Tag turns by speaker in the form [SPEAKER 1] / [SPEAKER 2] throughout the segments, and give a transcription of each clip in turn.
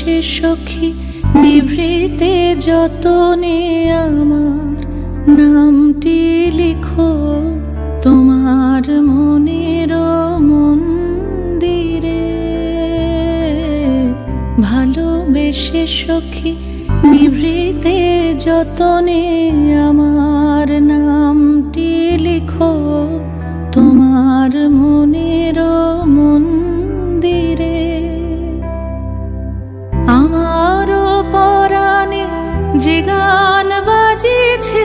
[SPEAKER 1] বেশে সখী নিভৃতে যতনে আমার নামটি লিখো তোমার মনের মন্দিরে। ভালোবেসে সখী নিভৃতে যতনে আমার নামটি লিখো তোমার মনের মন্দিরে। আমারও পরাণে যে গান বাজিছে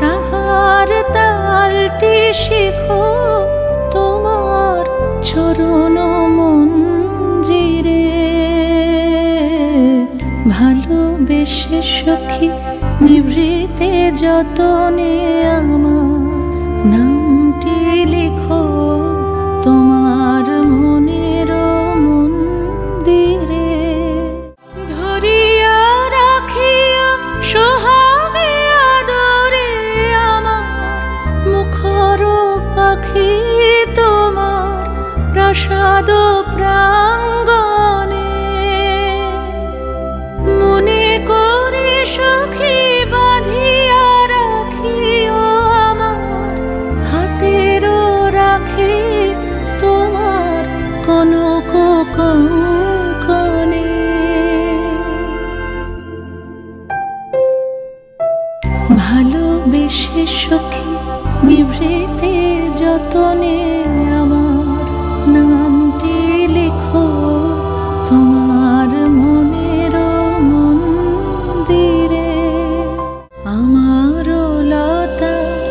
[SPEAKER 1] তাহার তালটি শিখো তোমার চরণ মঞ্জিরে। ভালোবেসে সখী নিভৃতে যতনে আমার নামটি লিখো তোমার মনের মন্দিরে। ধরিয়া রাখিয়া সোহাগে আদরে আমার মুখর পাখি তোমার প্রাসাদ প্রাঙ্গণে। মনে করে সখী বাঁধিয়া রাখিও আমার হাতের রাখি তোমার কনক কঙ্কণে। ভালোবেসে সখী নিভৃতে যতনে আমার নামটি লিখো তোমার মনের মন্দিরে। আমার লতার